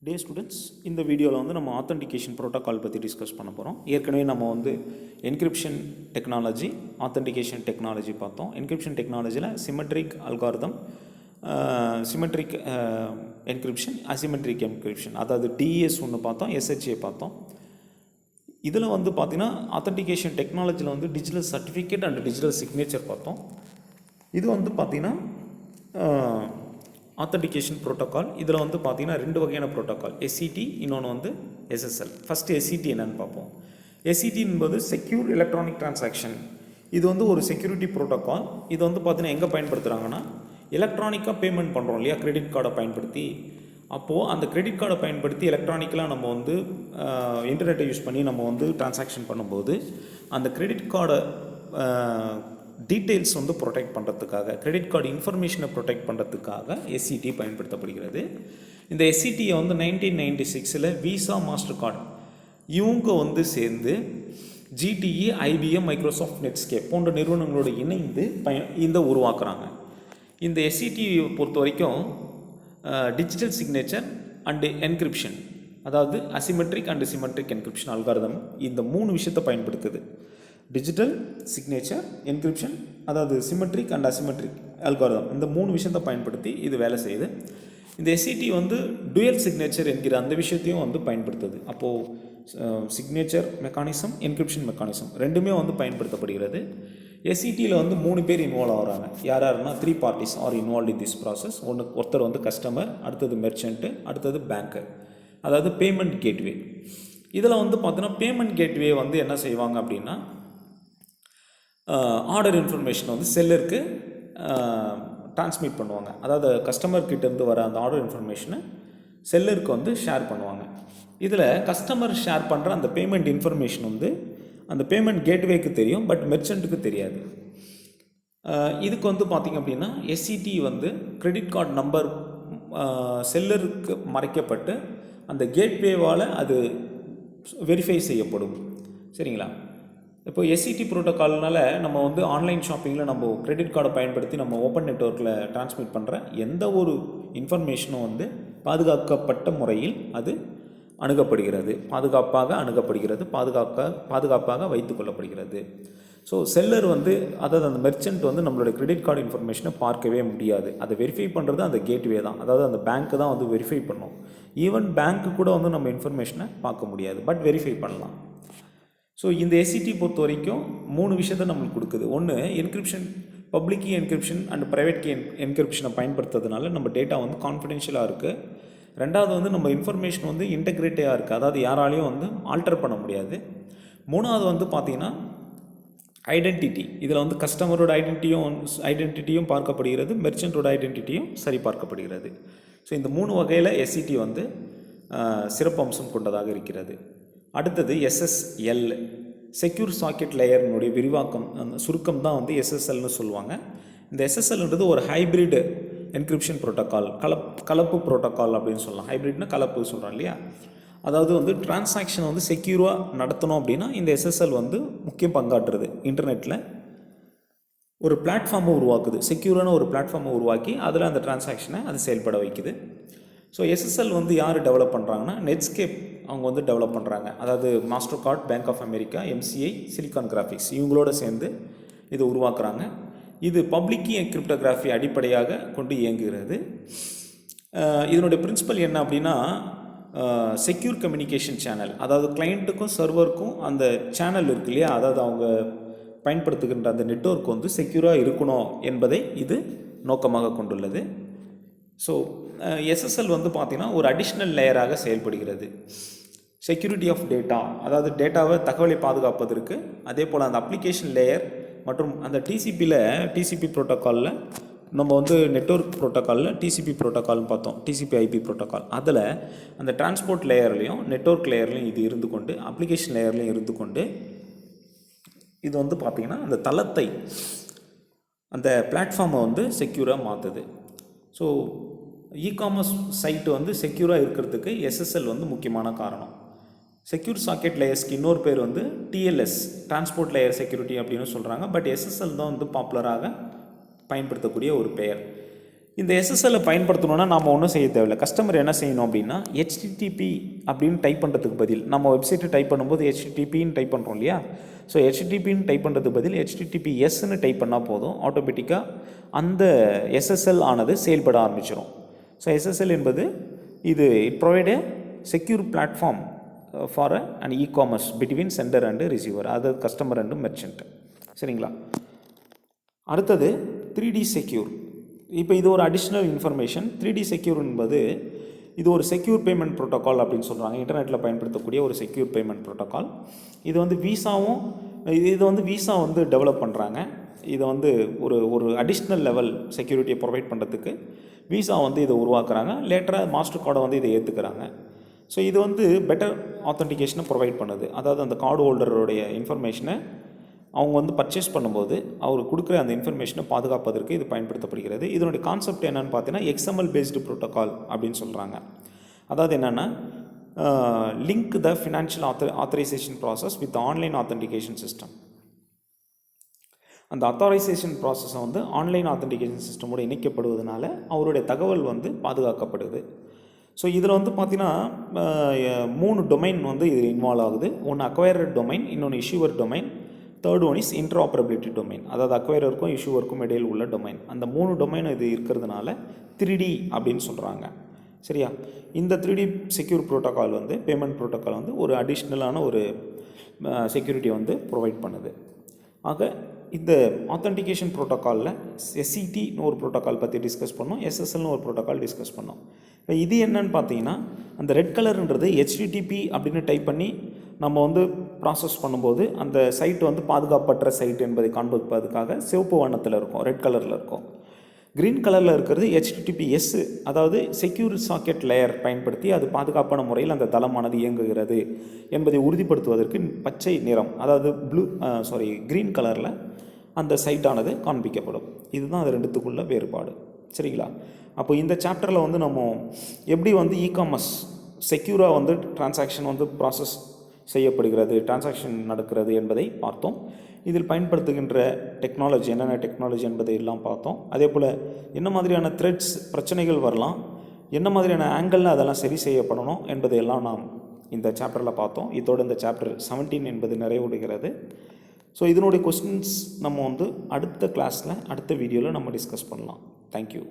டே students, இந்த வீடியோவில் வந்து நம்ம ஆத்தென்டிகேஷன் ப்ரோட்டோக்கால் பற்றி டிஸ்கஸ் பண்ண போகிறோம். ஏற்கனவே நம்ம வந்து என்கிரிப்ஷன் டெக்னாலஜி, ஆத்தென்டிகேஷன் டெக்னாலஜி பார்த்தோம். என்கிரிப்ஷன் டெக்னாலஜியில் symmetric algorithm, symmetric encryption, asymmetric encryption, அதாவது டிஎஸ் ஒன்று பார்த்தோம், எஸ்ஹெச்ஏ பார்த்தோம். இதில் வந்து பார்த்திங்கன்னா ஆத்தென்டிகேஷன் டெக்னாலஜியில் வந்து digital certificate and digital signature பார்த்தோம். இது வந்து பார்த்திங்கன்னா ஆத்தென்டிகேஷன் ப்ரோட்டோக்கால். இதில் வந்து பார்த்திங்கன்னா ரெண்டு வகையான ப்ரோட்டோக்கால், எஸ்சிடி, இன்னொன்று வந்து எஸ்எஸ்எல். ஃபஸ்ட்டு எஸ்சிடி என்னென்னு பார்ப்போம். எஸ்சிடி என்பது செக்யூர் எலக்ட்ரானிக் டிரான்சாக்ஷன். இது வந்து ஒரு செக்யூரிட்டி ப்ரோட்டோக்கால். இது வந்து பார்த்திங்கன்னா எங்கே பயன்படுத்துகிறாங்கன்னா, எலக்ட்ரானிக்காக பேமெண்ட் பண்ணுறோம் இல்லையா, கிரெடிட் கார்டை பயன்படுத்தி. அப்போது அந்த கிரெடிட் கார்டை பயன்படுத்தி எலக்ட்ரானிக்கலாக நம்ம வந்து இன்டர்நெட்டை யூஸ் பண்ணி நம்ம வந்து டிரான்சாக்ஷன் பண்ணும்போது அந்த கிரெடிட் கார்டை டீட்டெயில்ஸ் வந்து ப்ரொடெக்ட் பண்ணுறதுக்காக, கிரெடிட் கார்டு இன்ஃபர்மேஷனை ப்ரொடெக்ட் பண்ணுறதுக்காக எஸ்சிடி பயன்படுத்தப்படுகிறது. இந்த எஸ்சிடியை வந்து 1996 விசா, மாஸ்டர் கார்டு இவங்க வந்து சேர்ந்து ஜிடிஇ, ஐபிஎம், மைக்ரோசாஃப்ட், நெட்ஸ்கேப் போன்ற நிறுவனங்களோடு இணைந்து இந்த உருவாக்குறாங்க. இந்த எஸ்சிடி பொறுத்த வரைக்கும் டிஜிட்டல் சிக்னேச்சர் அண்டு என்கிரிப்ஷன், அதாவது asymmetric and symmetric encryption algorithm, இந்த மூணு விஷயத்தை பயன்படுத்துது. டிஜிட்டல் சிக்னேச்சர், என்கிரிப்ஷன், அதாவது சிமெட்ரிக் அண்ட் அசிமெட்ரிக் அல்காரிதம், இந்த மூணு விஷயத்தை பயன்படுத்தி இது வேலை செய்யுது. இந்த எஸ்சிடி வந்து டுயல் சிக்னேச்சர் என்கிற அந்த விஷயத்தையும் வந்து பயன்படுத்துது. அப்போது சிக்னேச்சர் மெக்கானிசம், என்கிரிப்ஷன் மெக்கானிசம் ரெண்டுமே வந்து பயன்படுத்தப்படுகிறது. எஸ்சிடியில் வந்து 3 பேர் இன்வால்வ் ஆகிறாங்க. யாருன்னா 3 parties are involve in this process. ஒருத்தர் வந்து கஸ்டமர், அடுத்தது மெர்ச்சன்ட்டு, அடுத்தது பேங்கர், அதாவது பேமெண்ட் கேட்வே. இதில் வந்து பார்த்தோன்னா பேமெண்ட் கேட்வே வந்து என்ன செய்வாங்க அப்படின்னா, ஆர்டர் இன்ஃபர்மேஷனை வந்து செல்லருக்கு டிரான்ஸ்மிட் பண்ணுவாங்க. அதாவது கஸ்டமர்கிட்டேருந்து வர அந்த ஆர்டர் இன்ஃபர்மேஷனை செல்லருக்கு வந்து ஷேர் பண்ணுவாங்க. இதில் கஸ்டமர் ஷேர் பண்ணுற அந்த பேமெண்ட் இன்ஃபர்மேஷன் வந்து அந்த பேமெண்ட் கேட்வேக்கு தெரியும், பட் மெர்ச்சன்ட்டுக்கு தெரியாது. இதுக்கு வந்து பார்த்திங்க அப்படின்னா எஸ்சிடி வந்து கிரெடிட் கார்டு நம்பர் செல்லருக்கு மறைக்கப்பட்டு அந்த கேட்வேவால் அது வெரிஃபை செய்யப்படும். சரிங்களா? இப்போ எஸ்சிடி ப்ரோட்டோக்கால்னால நம்ம வந்து ஆன்லைன் ஷாப்பிங்கில் நம்ம கிரெடிட் கார்டை பயன்படுத்தி நம்ம ஓப்பன் நெட்வொர்க்கில் டிரான்ஸ்மிட் பண்ணுற எந்த ஒரு இன்ஃபர்மேஷனும் வந்து பாதுகாக்கப்பட்ட முறையில் அது அணுகப்படுகிறது, பாதுகாப்பாக வைத்து கொள்ளப்படுகிறது. ஸோ செல்லர் வந்து, அதாவது அந்த மெர்ச்சன்ட் வந்து நம்மளோட கிரெடிட் கார்டு இன்ஃபர்மேஷனை பார்க்கவே முடியாது. அதை வெரிஃபை பண்ணுறது அந்த கேட்வே தான், அதாவது அந்த பேங்க்கு தான் வந்து வெரிஃபை பண்ணும். ஈவன் பேங்க்கு கூட வந்து நம்ம இன்ஃபர்மேஷனை பார்க்க முடியாது, பட் வெரிஃபை பண்ணலாம். ஸோ இந்த எஸ்சிடி பொறுத்த வரைக்கும் 3 விஷயத்தை நம்மளுக்கு கொடுக்குது. ஒன்று, encryption, public key encryption and private key என்கிரிப்ஷனை பயன்படுத்துறதுனால நம்ம டேட்டா வந்து கான்ஃபிடென்ஷியலாக இருக்குது. ரெண்டாவது வந்து நம்ம இன்ஃபர்மேஷன் வந்து இன்டெகிரேட்டிவாக இருக்குது, அதாவது யாராலையும் வந்து ஆல்டர் பண்ண முடியாது. மூணாவது வந்து பார்த்திங்கன்னா ஐடென்டிட்டி. இதில் வந்து கஸ்டமரோட ஐடென்டிட்டியும் பார்க்கப்படுகிறது, மெர்ச்சன்ட்டோட ஐடென்டிட்டியும் சரி பார்க்கப்படுகிறது. ஸோ இந்த 3 வகையில் எஸ்சிடி வந்து சிறப்பம்சம் கொண்டதாக இருக்கிறது. அடுத்தது எஸ்எஸ்எல், செக்யூர் சாக்கெட் லேயர்னுடைய விரிவாக்கம், அந்த சுருக்கம் தான் வந்து எஸ்எஸ்எல்னு சொல்லுவாங்க. இந்த எஸ்எஸ்எல்ன்றது ஒரு ஹைப்ரிட் என்கிரிப்ஷன் ப்ரோட்டோக்கால், கலப்பு ப்ரோட்டோக்கால் அப்படின்னு சொல்லலாம். ஹைப்ரிட்னா கலப்பு சொல்கிறோம் இல்லையா, அதாவது வந்து டிரான்சாக்ஷனை வந்து செக்யூராக நடத்தணும் அப்படின்னா இந்த எஸ்எஸ்எல் வந்து முக்கிய பங்காற்றுறது. இன்டர்நெட்டில் ஒரு பிளாட்ஃபார்மை உருவாக்குது, செக்யூரான ஒரு பிளாட்ஃபார்மை உருவாக்கி அதில் அந்த டிரான்சாக்ஷனை அது செயல்பட வைக்குது. ஸோ எஸ்எஸ்எல் வந்து யார் டெவலப் பண்ணுறாங்கன்னா, நெட்ஸ்கேப் அவங்க வந்து டெவலப் பண்ணுறாங்க. அதாவது Mastercard, Bank of America, MCI, Silicon Graphics இவங்களோட சேர்ந்து இதை உருவாக்குறாங்க. இது பப்ளிக் கீ கிரிப்டோகிராஃபி அடிப்படையாக கொண்டு இயங்குகிறது. இதனுடைய பிரின்சிபல் என்ன அப்படின்னா, செக்யூர் கம்யூனிகேஷன் சேனல், அதாவது கிளைண்ட்டுக்கும் சர்வருக்கும் அந்த சேனல் இருக்கு இல்லையா, அதாவது அவங்க பயன்படுத்துகின்ற அந்த நெட்வொர்க் வந்து செக்யூராக இருக்கணும் என்பதை இது நோக்கமாக கொண்டுள்ளது. ஸோ எஸ்எஸ்எல் வந்து பார்த்திங்கன்னா ஒரு அடிஷ்னல் லேயராக செயல்படுகிறது. செக்யூரிட்டி ஆஃப் டேட்டா, அதாவது டேட்டாவை, தகவலை பாதுகாப்பதற்கு. அதே போல் அந்த அப்ளிகேஷன் லேயர் மற்றும் அந்த டிசிபி ப்ரோட்டோக்காலில் நம்ம வந்து நெட்வொர்க் ப்ரோட்டோக்காலில் டிசிபி ப்ரோட்டோக்கால்னு பார்த்தோம், டிசிபி ஐபி ப்ரோட்டோக்கால். அதில் அந்த டிரான்ஸ்போர்ட் லேயர்லையும் நெட்வொர்க் லேயர்லையும் இது இருந்து கொண்டு, அப்ளிகேஷன் லேயர்லையும் இருந்து கொண்டு இது வந்து பார்த்திங்கன்னா அந்த தளத்தை, அந்த பிளாட்ஃபார்மை வந்து செக்யூராக மாற்றுது. ஸோ இகாமர்ஸ் சைட்டு வந்து செக்யூராக இருக்கிறதுக்கு எஸ்எஸ்எல் வந்து முக்கியமான காரணம். செக்யூர் சாக்கெட் லேயர்ஸ்க்கு இன்னொரு பேர் வந்து டிஎல்எஸ், டிரான்ஸ்போர்ட் லேயர் செக்யூரிட்டி அப்படின்னு சொல்கிறாங்க. பட் எஸ்எஸ்எல் தான் வந்து பாப்புலராக பயன்படுத்தக்கூடிய ஒரு பெயர். இந்த எஸ்எஸ்எல்லை பயன்படுத்தணுன்னா நாம் ஒன்றும் செய்ய தேவையில்லை. கஸ்டமர் என்ன செய்யணும் அப்படின்னா HTTP அப்படின்னு டைப் பண்ணுறதுக்கு பதில், நம்ம வெப்சைட்டை டைப் பண்ணும்போது HTTPன்னு டைப் பண்ணுறோம் இல்லையா, ஸோ HTTPன்னு டைப் பண்ணுறதுக்கு பதில் HTTPSன்னு டைப் பண்ணால் போதும், ஆட்டோமேட்டிக்காக அந்த எஸ்எஸ்எல் ஆனது செயல்பட ஆரம்பிச்சிடும். ஸோ எஸ்எஸ்எல் என்பது இது it provide a secure platform for and e-commerce between centre and receiver, அதாவது கஸ்டமர் அண்டு மெர்ச்சன்ட். சரிங்களா? அடுத்தது 3D செக்யூர். இப்போ இது ஒரு அடிஷ்னல் இன்ஃபர்மேஷன். 3D செக்யூர் என்பது இது ஒரு செக்யூர் பேமெண்ட் ப்ரோட்டோக்கால் அப்படின்னு சொல்கிறாங்க. இன்டர்நெட்டில் பயன்படுத்தக்கூடிய ஒரு செக்யூர் பேமெண்ட் ப்ரோட்டோக்கால். இது வந்து விசா வந்து டெவலப் பண்ணுறாங்க. இதை வந்து ஒரு அடிஷ்னல் லெவல் செக்யூரிட்டியை ப்ரொவைட் பண்ணுறதுக்கு விசா வந்து இதை உருவாக்குறாங்க. லேட்டராக மாஸ்டர் கார்டை வந்து இதை ஏற்றுக்கிறாங்க. ஸோ இது வந்து பெட்டர் ஆத்தென்டிகேஷனை ப்ரொவைட் பண்ணுது. அதாவது அந்த கார்டு ஹோல்டருடைய இன்ஃபர்மேஷனை அவங்க வந்து பர்ச்சேஸ் பண்ணும்போது அவர் கொடுக்குற அந்த இன்ஃபர்மேஷனை பாதுகாப்பதற்கு இது பயன்படுத்தப்படுகிறது. இதனுடைய கான்செப்ட் என்னென்னு பார்த்தீங்கன்னா XML பேஸ்டு ப்ரோட்டோக்கால் அப்படின்னு சொல்கிறாங்க. அதாவது என்னென்னா link the financial authorisation process with online authentication system. அந்த அத்தாரைசேஷன் ப்ராசஸை வந்து ஆன்லைன் ஆத்தென்டிகேஷன் சிஸ்டமோடு இணைக்கப்படுவதனால அவருடைய தகவல் வந்து பாதுகாக்கப்படுது. ஸோ இதில் வந்து பார்த்திங்கன்னா 3 டொமைன் வந்து இது இன்வால்வ் ஆகுது. ஒன்று அக்வைரர் டொமைன், இன்னொன்று issuer domain, third one is interoperability domain. அதாவது அக்வைரருக்கும் இஷ்யூவருக்கும் இடையில் உள்ள டொமைன். அந்த 3 டொமைன் இது இருக்கிறதுனால 3D அப்படின்னு சொல்கிறாங்க. சரியா? இந்த 3D செக்யூர் ப்ரோட்டோக்கால் வந்து பேமெண்ட் ப்ரோட்டோக்கால் வந்து ஒரு அடிஷ்னலான ஒரு செக்யூரிட்டியை வந்து ப்ரொவைட் பண்ணுது. ஆக இந்த ஆத்தென்டிகேஷன் ப்ரோட்டோக்காலில் SCTன்னு ஒரு ப்ரோட்டோக்கால் பற்றி டிஸ்கஸ் பண்ணோம், SSLன்னு ஒரு ப்ரோட்டோக்கால் டிஸ்கஸ் பண்ணோம். இப்போ இது என்னன்னு பார்த்தீங்கன்னா அந்த ரெட் கலருன்றது HTTP அப்படின்னு டைப் பண்ணி நம்ம வந்து ப்ராசஸ் பண்ணும்போது அந்த சைட் வந்து பாதுகாப்பற்ற சைட் என்பதை காண்பிப்பதற்காக சிவப்பு வண்ணத்தில் இருக்கும், ரெட் கலரில் இருக்கும். க்ரீன் கலரில் இருக்கிறது HTTPS, அதாவது செக்யூர் சாக்கெட் லேயர் பயன்படுத்தி அது பாதுகாப்பான முறையில் அந்த தளமானது இயங்குகிறது என்பதை உறுதிப்படுத்துவதற்கு பச்சை நிறம், அதாவது க்ரீன் கலரில் அந்த சைட்டானது காண்பிக்கப்படும். இதுதான் அது ரெண்டுத்துக்குள்ள வேறுபாடு. சரிங்களா? அப்போ இந்த சாப்டரில் வந்து நம்ம எப்படி வந்து இ-காமர்ஸ் செக்யூராக வந்து டிரான்சாக்ஷன் வந்து ப்ராசஸ் செய்யப்படுகிறது, டிரான்சாக்ஷன் நடக்கிறது என்பதை பார்த்தோம். இதில் பயன்படுத்துகின்ற டெக்னாலஜி என்னென்ன டெக்னாலஜி என்பதை எல்லாம் பார்த்தோம். அதே போல் என்ன மாதிரியான த்ரெட்ஸ் பிரச்சனைகள் வரலாம், என்ன மாதிரியான ஆங்கிளில் அதெல்லாம் சரி செய்யப்படணும் என்பதையெல்லாம் நாம் இந்த சாப்டரில் பார்த்தோம். இதோடு இந்த சாப்டர் 17 என்பது நிறைவடைகிறது. ஸோ இதனுடைய கொஸ்டின்ஸ் நம்ம வந்து அடுத்த கிளாஸில் அடுத்த வீடியோவில் நம்ம டிஸ்கஸ் பண்ணலாம். தேங்க்யூ.